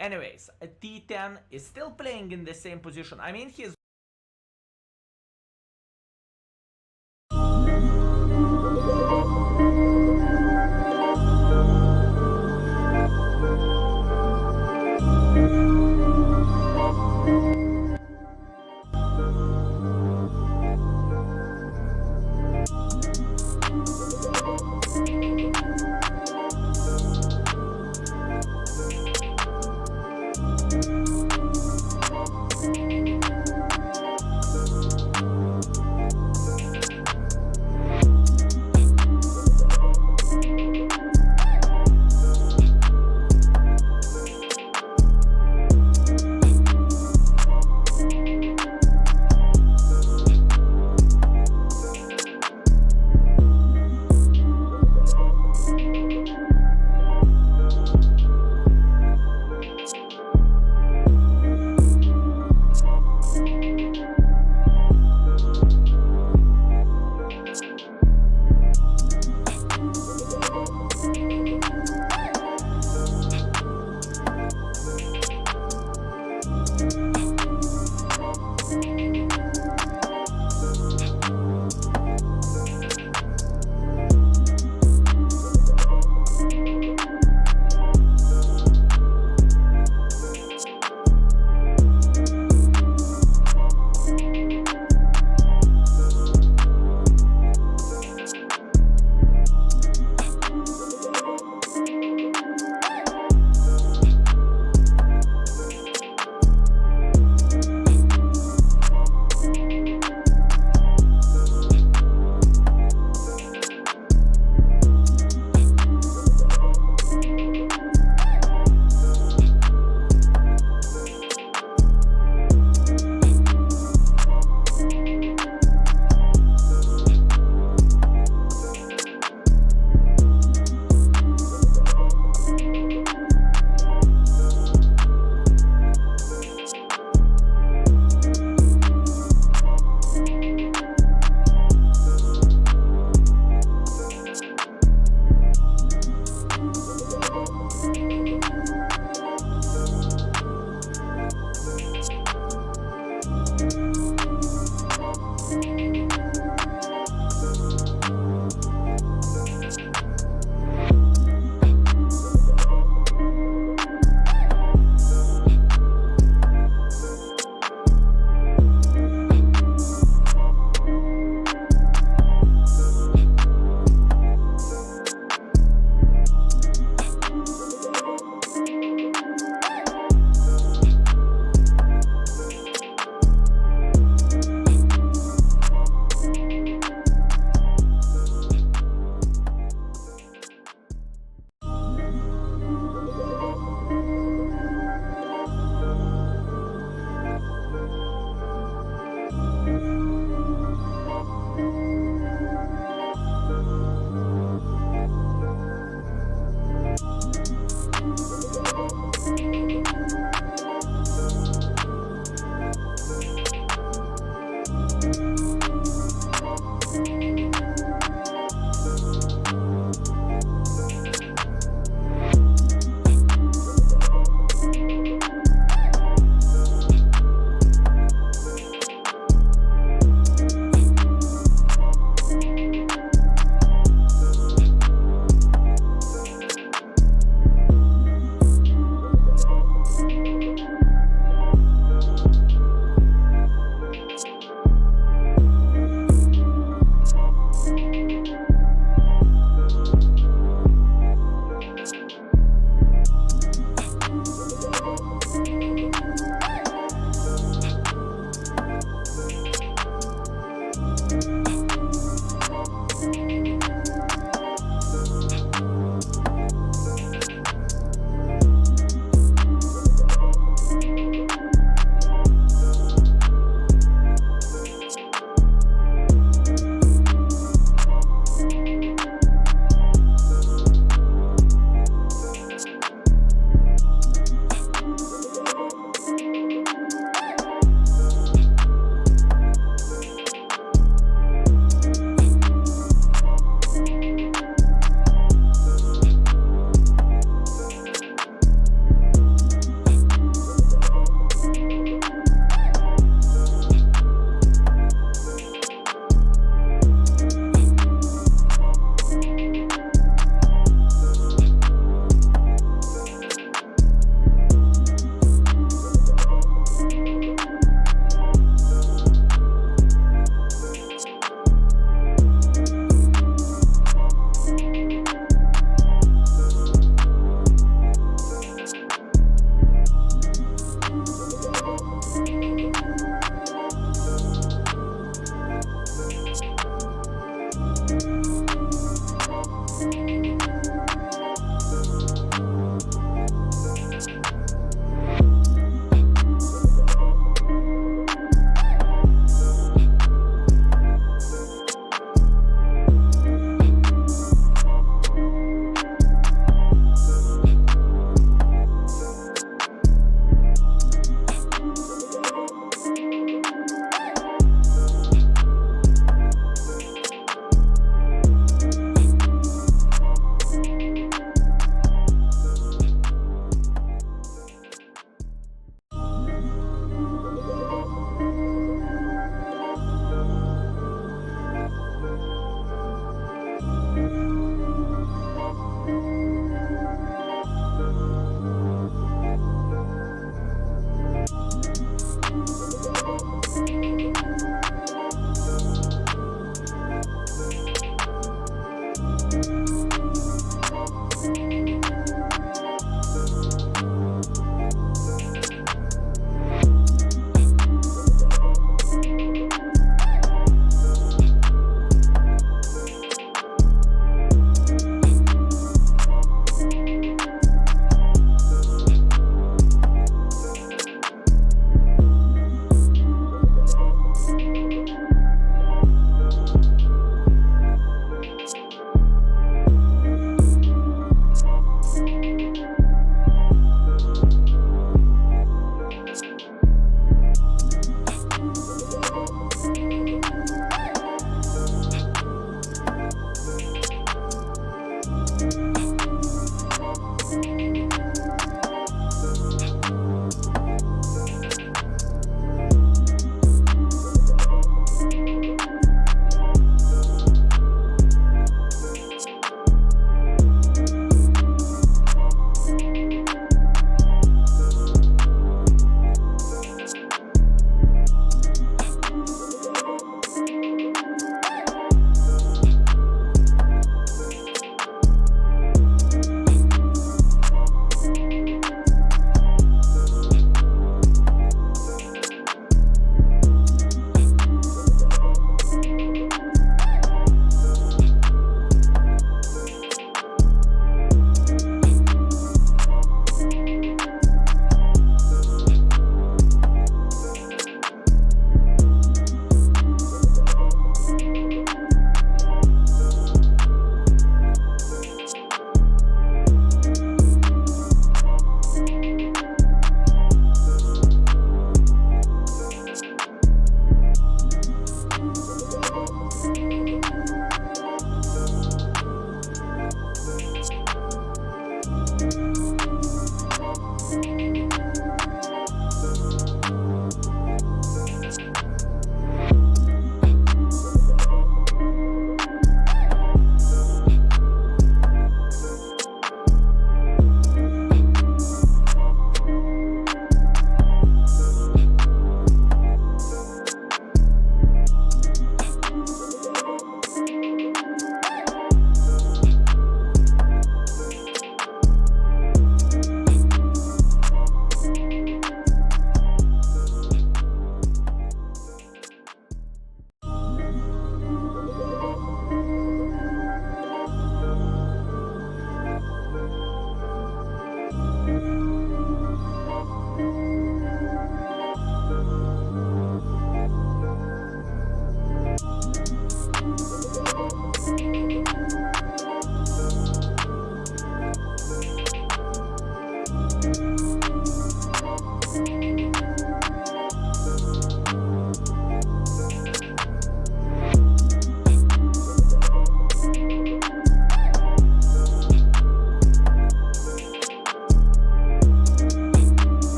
Anyways, t10 is still playing in the same position. I mean, he's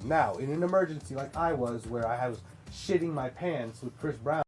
Now, in an emergency like I was, where I was shitting my pants with Chris Brown.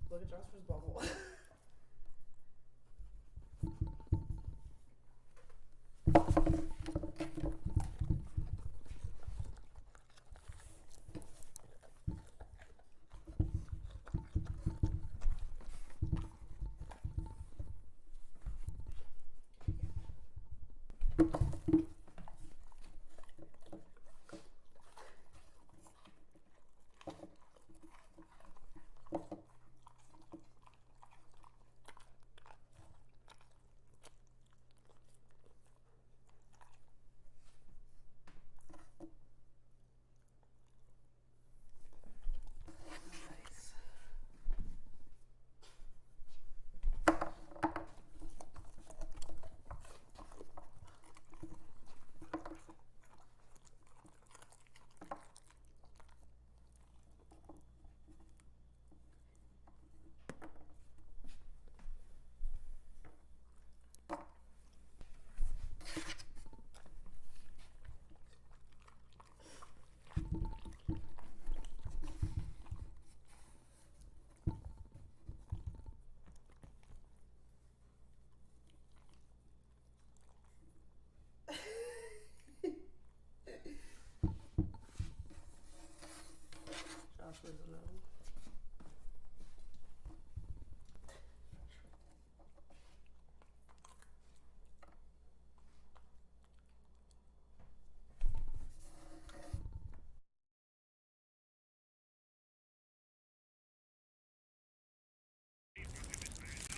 Look at Jasper's bubble. Nice. Jasper's a no.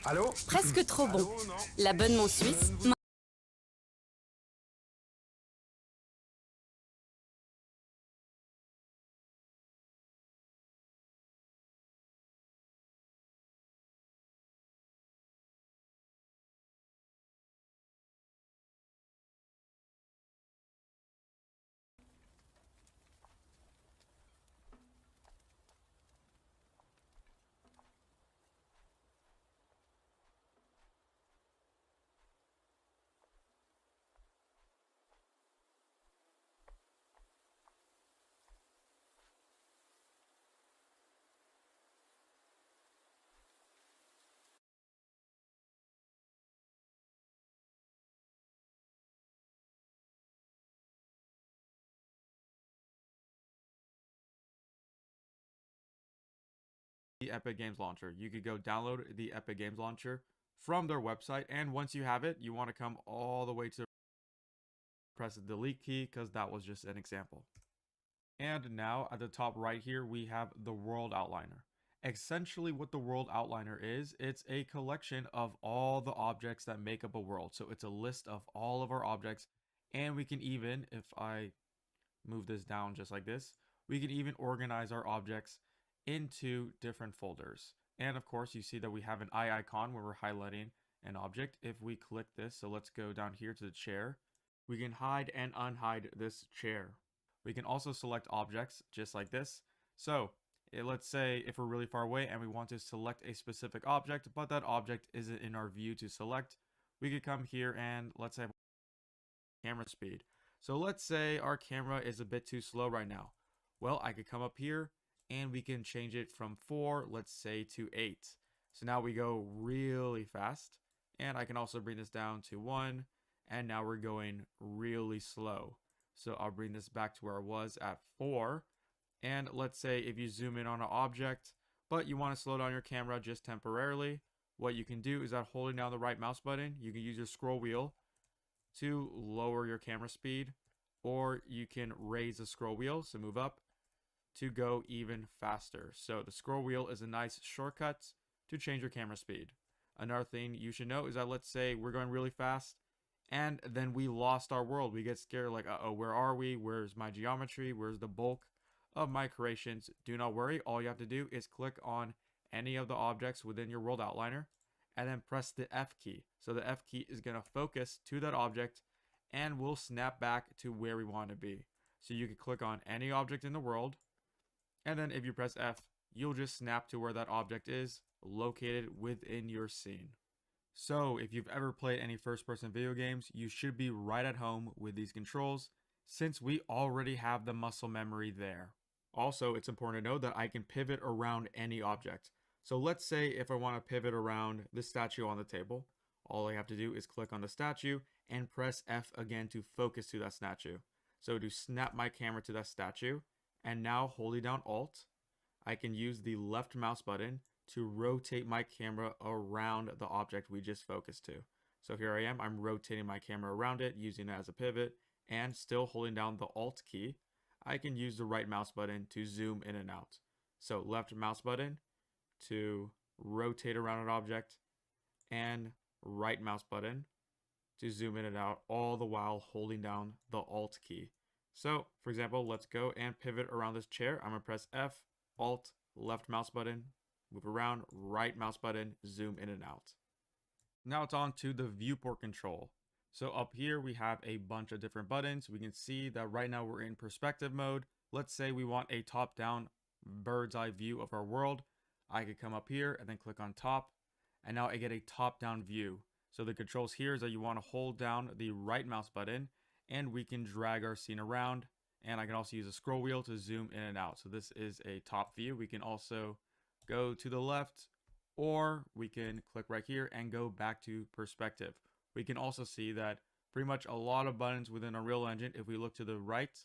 Allô? Presque trop bon. Allô, non? L'abonnement suisse. The Epic Games Launcher. You could go download the Epic Games Launcher from their website, and once you have it, you want to come all the way to press the delete key because that was just an example. And now at the top right here, we have the World Outliner. Essentially what the World Outliner is, it's a collection of all the objects that make up a world. So it's a list of all of our objects And we can even, if I move this down just like this, we can even organize our objects into different folders. And of course, you see that we have an eye icon where we're highlighting an object. If we click this, so let's go down here to the chair, we can hide and unhide this chair. We can also select objects just like this. So let's say if we're really far away and we want to select a specific object, but that object isn't in our view to select, we could come here and let's say camera speed. So let's say our camera is a bit too slow right now. Well, I could come up here and we can change it from 4, let's say, to 8. So now we go really fast. And I can also bring this down to 1. And now we're going really slow. So I'll bring this back to where I was at 4. And let's say if you zoom in on an object, but you want to slow down your camera just temporarily, what you can do is that holding down the right mouse button, you can use your scroll wheel to lower your camera speed, or you can raise the scroll wheel, so move up, to go even faster. So the scroll wheel is a nice shortcut to change your camera speed. Another thing you should know is that let's say we're going really fast and then we lost our world. We get scared like, uh-oh, where are we? Where's my geometry? Where's the bulk of my creations? Do not worry. All you have to do is click on any of the objects within your world outliner and then press the F key. So the F key is going to focus to that object and we'll snap back to where we want to be. So you can click on any object in the world, and then if you press F, you'll just snap to where that object is located within your scene. So if you've ever played any first-person video games, you should be right at home with these controls since we already have the muscle memory there. Also, it's important to know that I can pivot around any object. So let's say if I want to pivot around the statue on the table, all I have to do is click on the statue and press F again to focus to that statue. So to snap my camera to that statue, and now holding down Alt, I can use the left mouse button to rotate my camera around the object we just focused to. So here I am, I'm rotating my camera around it, using it as a pivot, and still holding down the Alt key, I can use the right mouse button to zoom in and out. So left mouse button to rotate around an object, and right mouse button to zoom in and out, all the while holding down the Alt key. So, for example, let's go and pivot around this chair. I'm going to press F, Alt, left mouse button, move around, right mouse button, zoom in and out. Now it's on to the viewport control. So up here we have a bunch of different buttons. We can see that right now we're in perspective mode. Let's say we want a top-down bird's eye view of our world. I could come up here and then click on top, and now I get a top-down view. So the controls here is that you want to hold down the right mouse button and we can drag our scene around, and I can also use a scroll wheel to zoom in and out. So this is a top view. We can also go to the left, or we can click right here and go back to perspective. We can also see that pretty much a lot of buttons within Unreal Engine, if we look to the right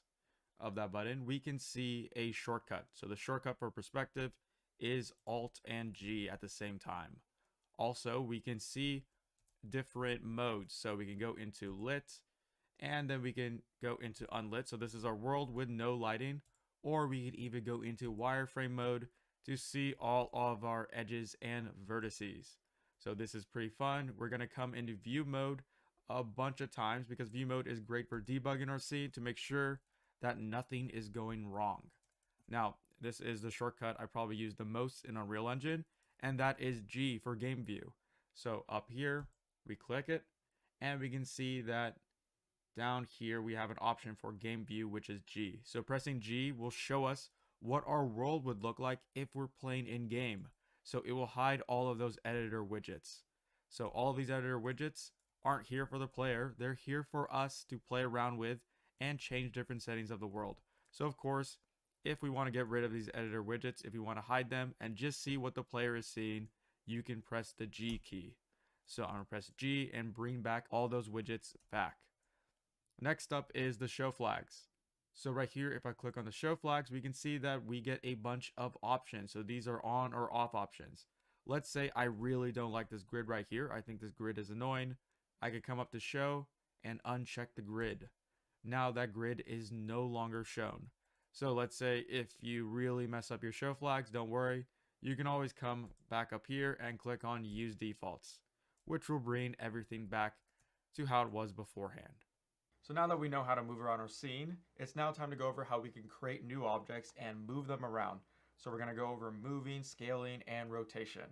of that button, we can see a shortcut. So the shortcut for perspective is Alt and G at the same time. Also, we can see different modes. So we can go into lit, and then we can go into unlit. So this is our world with no lighting, or we could even go into wireframe mode to see all of our edges and vertices. So this is pretty fun. We're going to come into view mode a bunch of times because view mode is great for debugging our scene to make sure that nothing is going wrong. Now, this is the shortcut I probably use the most in Unreal Engine, and that is G for game view. So up here, we click it, and we can see that down here we have an option for game view, which is G. So pressing G will show us what our world would look like if we're playing in game. So it will hide all of those editor widgets. So all of these editor widgets aren't here for the player. They're here for us to play around with and change different settings of the world. So of course, if we want to get rid of these editor widgets, if you want to hide them and just see what the player is seeing, you can press the G key. So I'm going to press G and bring back all those widgets back. Next up is the show flags. So right here, if I click on the show flags, we can see that we get a bunch of options. So these are on or off options. Let's say I really don't like this grid right here. I think this grid is annoying. I could come up to show and uncheck the grid. Now that grid is no longer shown. So let's say if you really mess up your show flags, don't worry. You can always come back up here and click on use defaults, which will bring everything back to how it was beforehand. So now that we know how to move around our scene, it's now time to go over how we can create new objects and move them around. So we're going to go over moving, scaling, and rotation.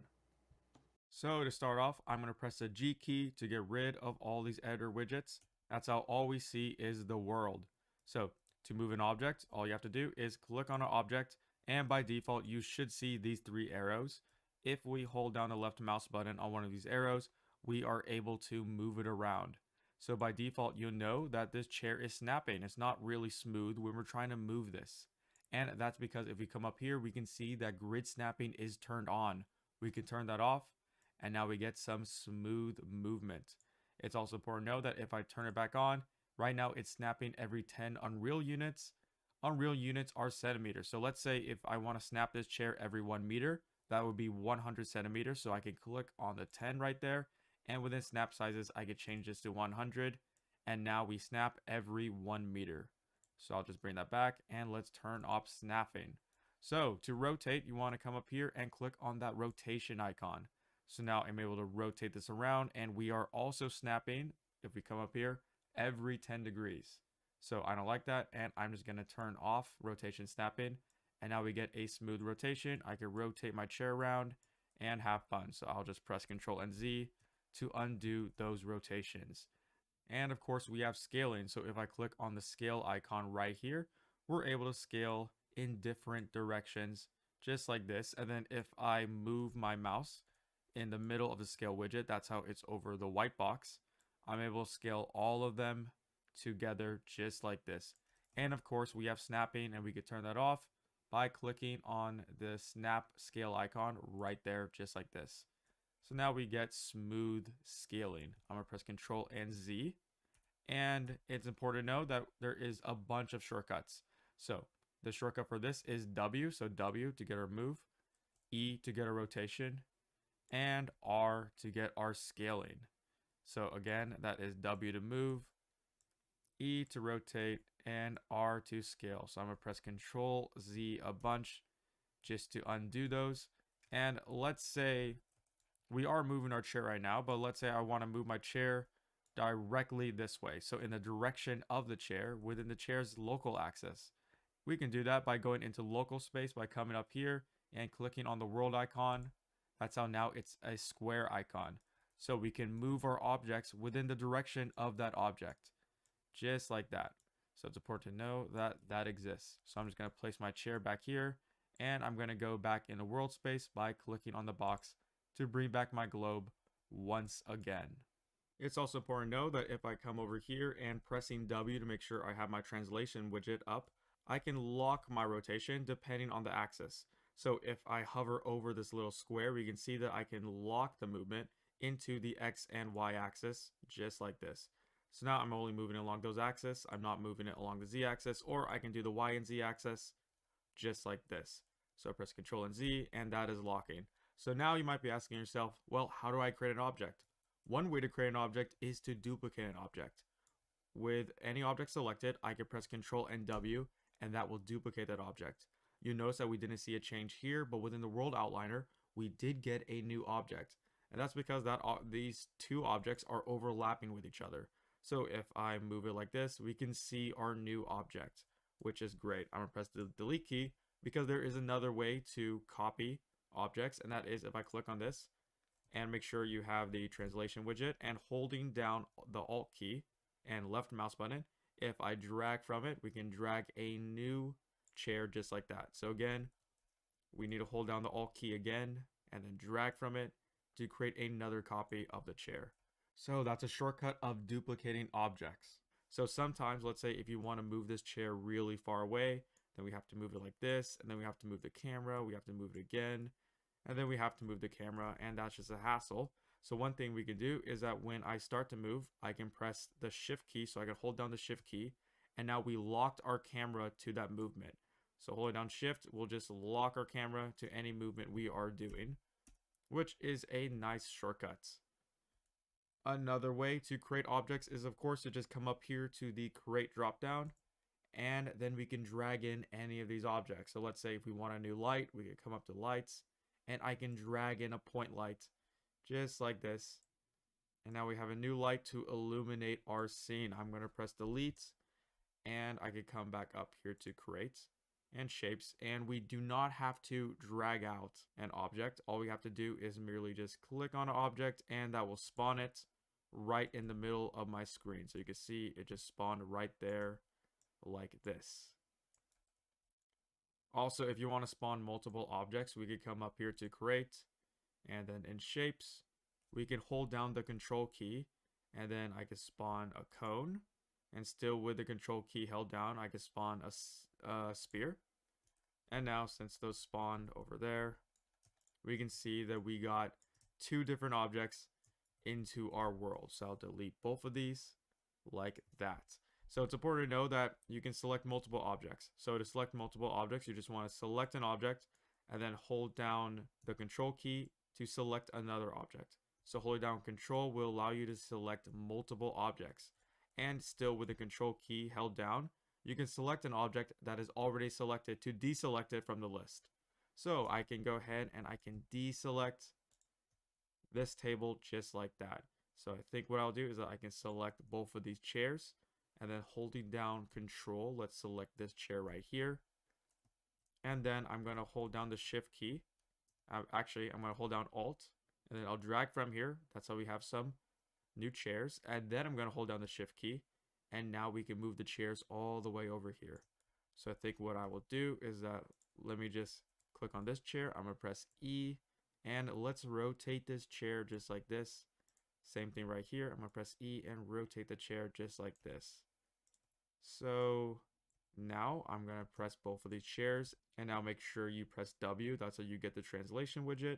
So to start off, I'm going to press the G key to get rid of all these editor widgets. That's how all we see is the world. So to move an object, all you have to do is click on an object, and by default, you should see these 3 arrows. If we hold down the left mouse button on one of these arrows, we are able to move it around. So by default, you'll know that this chair is snapping. It's not really smooth when we're trying to move this. And that's because if we come up here, we can see that grid snapping is turned on. We can turn that off, and now we get some smooth movement. It's also important to know that if I turn it back on, right now it's snapping every 10 Unreal units. Unreal units are centimeters. So let's say if I want to snap this chair every 1 meter, that would be 100 centimeters. So I can click on the 10 right there. And within snap sizes, I could change this to 100. And now we snap every 1 meter. So I'll just bring that back and let's turn off snapping. So to rotate, you want to come up here and click on that rotation icon. So now I'm able to rotate this around, and we are also snapping, if we come up here, every 10 degrees. So I don't like that, and I'm just going to turn off rotation snapping. And now we get a smooth rotation. I can rotate my chair around and have fun. So I'll just press Ctrl and Z to undo those rotations. And of course we have scaling. So if I click on the scale icon right here, we're able to scale in different directions, just like this. And then if I move my mouse in the middle of the scale widget, that's how it's over the white box, I'm able to scale all of them together just like this. And of course we have snapping, and we could turn that off by clicking on the snap scale icon right there, just like this. So now we get smooth scaling. I'm gonna press Ctrl and Z, and it's important to know that there is a bunch of shortcuts. So the shortcut for this is W, so W to get our move, E to get our rotation, and R to get our scaling. So again, that is W to move, E to rotate, and R to scale. So I'm gonna press Ctrl Z a bunch just to undo those. And let's say we are moving our chair right now, but let's say I want to move my chair directly this way. So in the direction of the chair within the chair's local axis. We can do that by going into local space by coming up here and clicking on the world icon. That's how now it's a square icon. So we can move our objects within the direction of that object, just like that. So it's important to know that that exists. So I'm just going to place my chair back here, and I'm going to go back in the world space by clicking on the box to bring back my globe once again. It's also important to know that if I come over here and pressing W to make sure I have my translation widget up, I can lock my rotation depending on the axis. So if I hover over this little square, we can see that I can lock the movement into the X and Y axis, just like this. So now I'm only moving along those axes. I'm not moving it along the Z axis, or I can do the Y and Z axis, just like this. So I press Ctrl and Z, and that is locking. So now you might be asking yourself, well, how do I create an object? One way to create an object is to duplicate an object. With any object selected, I can press Ctrl and W, and that will duplicate that object. You notice that we didn't see a change here, but within the world outliner, we did get a new object. And that's because these two objects are overlapping with each other. So if I move it like this, we can see our new object, which is great. I'm gonna press the delete key because there is another way to copy objects, and that is if I click on this and make sure you have the translation widget, and holding down the Alt key and left mouse button, if I drag from it, we can drag a new chair just like that. So again, we need to hold down the Alt key again and then drag from it to create another copy of the chair. So that's a shortcut of duplicating objects. So sometimes, let's say if you want to move this chair really far away, then we have to move it like this, and then we have to move the camera, we have to move it again, and then we have to move the camera, and that's just a hassle. So one thing we can do is that when I start to move, I can press the shift key, so I can hold down the shift key, and now we locked our camera to that movement. So holding down shift will just lock our camera to any movement we are doing, which is a nice shortcut. Another way to create objects is, of course, to just come up here to the create dropdown, and then we can drag in any of these objects. So let's say if we want a new light, we can come up to lights, and I can drag in a point light just like this, And now we have a new light to illuminate our scene. I'm going to press delete, and I could come back up here to create and shapes, and we do not have to drag out an object. All we have to do is merely just click on an object, and that will spawn it right in the middle of my screen. So you can see it just spawned right there like this. Also, if you want to spawn multiple objects, we could come up here to create, and then in shapes we can hold down the control key, and then I can spawn a cone, and still with the control key held down I can spawn a sphere. And now since those spawned over there, we can see that we got 2 different objects into our world. So I'll delete both of these like that. So it's important to know that you can select multiple objects. So to select multiple objects, you just want to select an object and then hold down the control key to select another object. So holding down control will allow you to select multiple objects. And still with the control key held down, you can select an object that is already selected to deselect it from the list. So I can go ahead and I can deselect this table just like that. So I think what I'll do is that I can select both of these chairs, and then holding down control, let's select this chair right here. And then I'm going to hold down the shift key. Actually, I'm going to hold down alt, and then I'll drag from here. That's how we have some new chairs. And then I'm going to hold down the shift key, and now we can move the chairs all the way over here. So I think what I will do is that, let me just click on this chair. I'm going to press E, and let's rotate this chair just like this. Same thing right here. I'm going to press E and rotate the chair just like this. So now I'm going to press both of these chairs, and now make sure you press W. That's how you get the translation widget.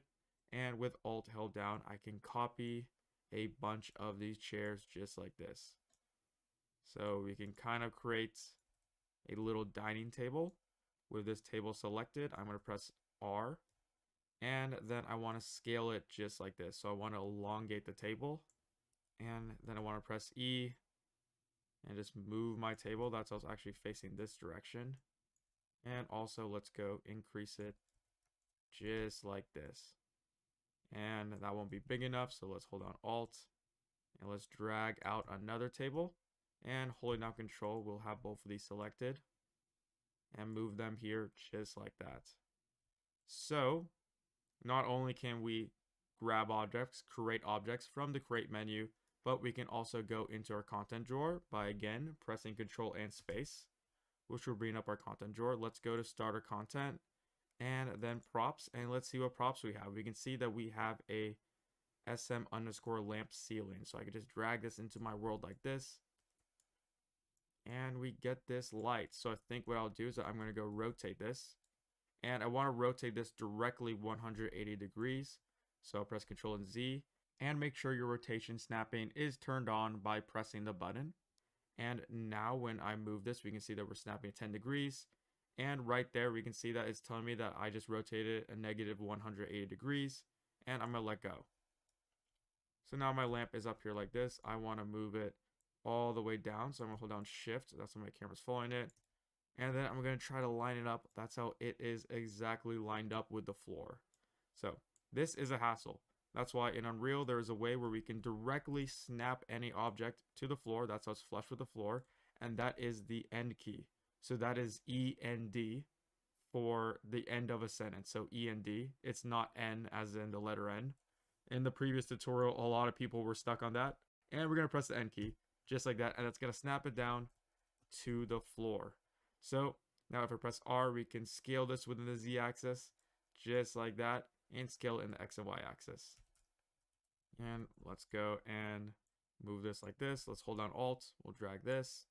And with Alt held down, I can copy a bunch of these chairs just like this. So we can kind of create a little dining table with this table selected. I'm going to press R, and then I want to scale it just like this. So I want to elongate the table, and then I want to press E and just move my table. That's how it's actually facing this direction. And also let's go increase it just like this. And that won't be big enough, so let's hold down Alt and let's drag out another table, and holding down Control we'll have both of these selected and move them here just like that. So not only can we grab objects, create objects from the create menu, but we can also go into our content drawer by again pressing Control and space, which will bring up our content drawer. Let's go to starter content and then props, and let's see what props we have. We can see that we have a SM_lamp ceiling. So I can just drag this into my world like this, and we get this light. So I think what I'll do is that I'm going to go rotate this, and I want to rotate this directly 180 degrees. So I'll press Control and Z, and make sure your rotation snapping is turned on by pressing the button. And now when I move this, we can see that we're snapping 10 degrees. And right there, we can see that it's telling me that I just rotated a negative 180 degrees, and I'm going to let go. So now my lamp is up here like this. I want to move it all the way down. So I'm going to hold down Shift. That's when my camera's following it. And then I'm going to try to line it up. That's how it is exactly lined up with the floor. So this is a hassle. That's why in Unreal, there is a way where we can directly snap any object to the floor. That's how it's flush with the floor. And that is the end key. So that is END for the end of a sentence. So END, it's not N as in the letter N. In the previous tutorial, a lot of people were stuck on that. And we're going to press the N key just like that. And that's going to snap it down to the floor. So now if I press R, we can scale this within the Z axis just like that, and scale it in the X and Y axis. And let's go and move this like this. Let's hold down Alt. We'll drag this.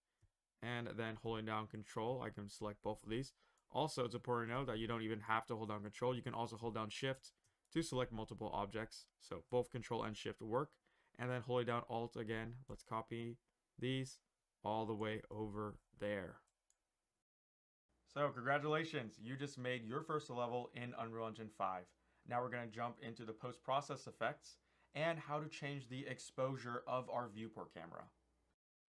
And then holding down Control, I can select both of these. Also, it's important to know that you don't even have to hold down Control. You can also hold down Shift to select multiple objects. So both Control and Shift work. And then holding down Alt again, let's copy these all the way over there. So congratulations, you just made your first level in Unreal Engine 5. Now we're going to jump into the post-process effects and how to change the exposure of our viewport camera.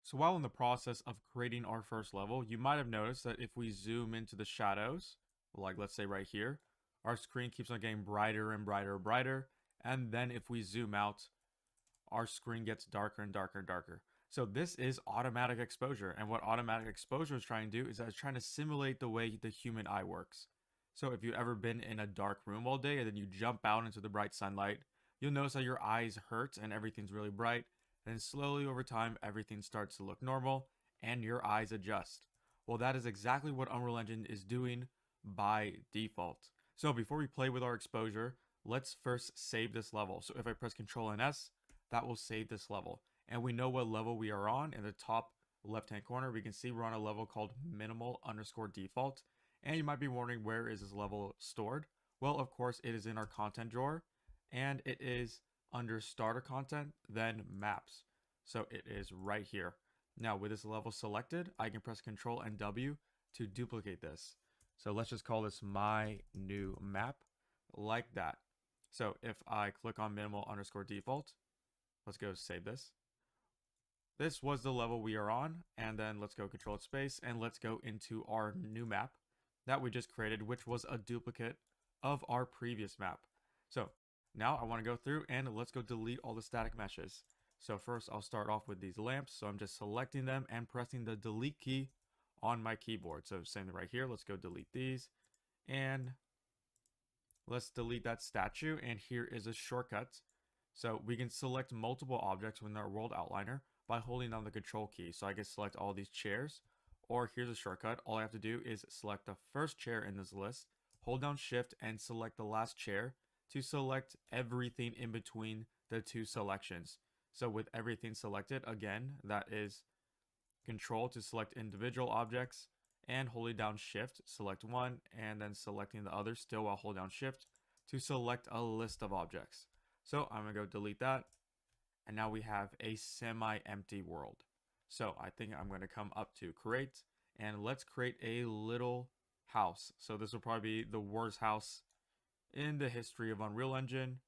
So while in the process of creating our first level, you might have noticed that if we zoom into the shadows, like let's say right here, our screen keeps on getting brighter and brighter and brighter. And then if we zoom out, our screen gets darker and darker and darker. So this is automatic exposure, and what automatic exposure is trying to do is that it's trying to simulate the way the human eye works. So if you've ever been in a dark room all day and then you jump out into the bright sunlight, you'll notice that your eyes hurt and everything's really bright. Then slowly over time, everything starts to look normal and your eyes adjust. Well, that is exactly what Unreal Engine is doing by default. So before we play with our exposure, let's first save this level. So if I press Ctrl and S, that will save this level. And we know what level we are on. In the top left-hand corner, we can see we're on a level called minimal_default. And you might be wondering, where is this level stored? Well, of course, it is in our content drawer, and it is under starter content, then maps. So it is right here. Now with this level selected, I can press Ctrl and W to duplicate this. So let's just call this my new map, like that. So if I click on minimal_default, let's go save this. This was the level we are on, and then let's go Control Space and let's go into our new map that we just created, which was a duplicate of our previous map. So now I want to go through and let's go delete all the static meshes. So first I'll start off with these lamps. So I'm just selecting them and pressing the delete key on my keyboard. So same thing right here. Let's go delete these and let's delete that statue. And here is a shortcut. So we can select multiple objects within our world outliner by holding down the Control key. So I can select all these chairs, or here's a shortcut. All I have to do is select the first chair in this list, hold down Shift and select the last chair to select everything in between the two selections. So with everything selected, again, that is Control to select individual objects, and holding down Shift, select one, and then selecting the other still while holding down Shift to select a list of objects. So I'm gonna go delete that, and now we have a semi-empty world. So I think I'm gonna come up to create, and let's create a little house. So this will probably be the worst house in the history of Unreal Engine,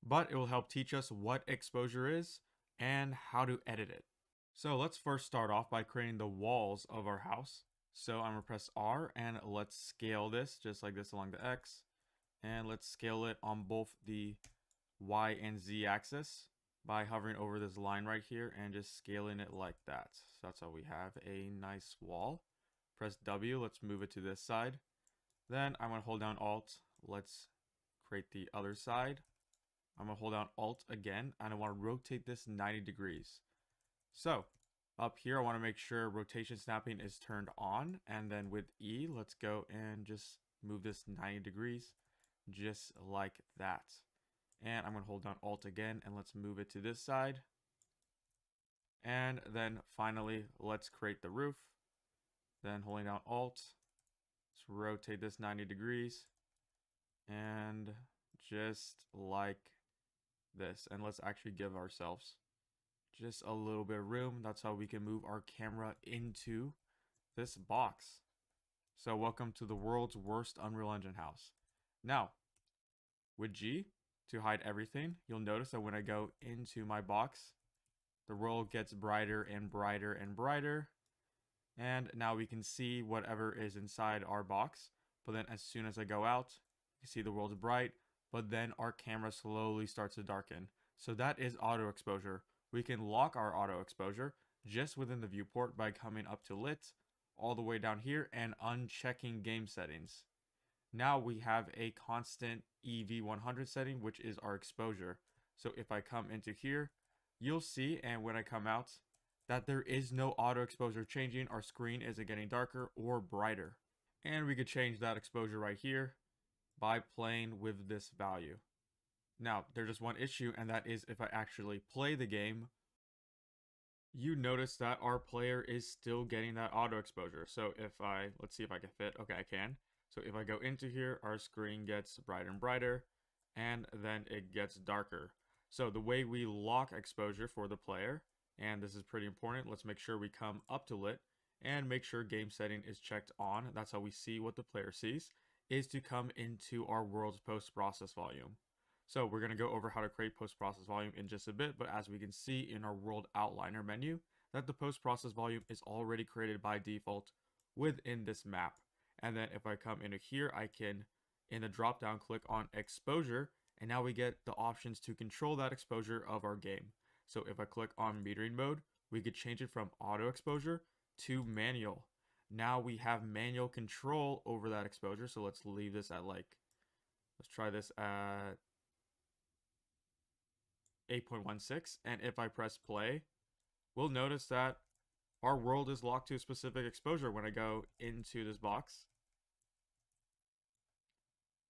but it will help teach us what exposure is and how to edit it. So let's first start off by creating the walls of our house. So I'm gonna press R and let's scale this just like this along the X, and let's scale it on both the Y and Z axis by hovering over this line right here and just scaling it like that. So that's how we have a nice wall. Press W, let's move it to this side. Then I'm gonna hold down Alt, let's create the other side. I'm gonna hold down Alt again, and I wanna rotate this 90 degrees. So up here, I wanna make sure rotation snapping is turned on, and then with E, let's go and just move this 90 degrees, just like that. And I'm gonna hold down Alt again, and let's move it to this side. And then finally, let's create the roof. Then holding down Alt, let's rotate this 90 degrees, and just like this. And let's actually give ourselves just a little bit of room. That's how we can move our camera into this box. So welcome to the world's worst Unreal Engine house. Now, with G to hide everything, you'll notice that when I go into my box, the world gets brighter and brighter and brighter. And now we can see whatever is inside our box. But then as soon as I go out, you see the world's bright, but then our camera slowly starts to darken. So that is auto exposure. We can lock our auto exposure just within the viewport by coming up to lit all the way down here and unchecking game settings. Now we have a constant EV100 setting, which is our exposure. So if I come into here, you'll see, and when I come out, that there is no auto exposure changing. Our screen isn't getting darker or brighter. And we could change that exposure right here by playing with this value. Now, there's just one issue, and that is if I actually play the game, you notice that our player is still getting that auto exposure. So if let's see if I can fit. Okay, I can. So if I go into here, our screen gets brighter and brighter, and then it gets darker. So the way we lock exposure for the player, and this is pretty important, let's make sure we come up to lit and make sure game setting is checked on. That's how we see what the player sees, is to come into our world's post-process volume. So we're going to go over how to create post-process volume in just a bit, but as we can see in our world outliner menu, that the post-process volume is already created by default within this map. And then if I come into here, I can, in the drop down, click on exposure, and now we get the options to control that exposure of our game. So if I click on metering mode, we could change it from auto exposure to manual. Now we have manual control over that exposure. So let's leave this at like, let's try this at 8.16. And if I press play, we'll notice that our world is locked to a specific exposure when I go into this box.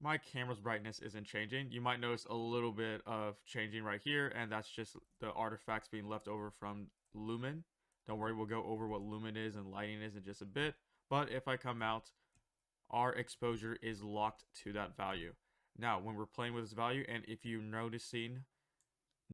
My camera's brightness isn't changing. You might notice a little bit of changing right here, and that's just the artifacts being left over from Lumen. Don't worry, we'll go over what Lumen is and lighting is in just a bit. But if I come out, our exposure is locked to that value. Now, when we're playing with this value, and if you're noticing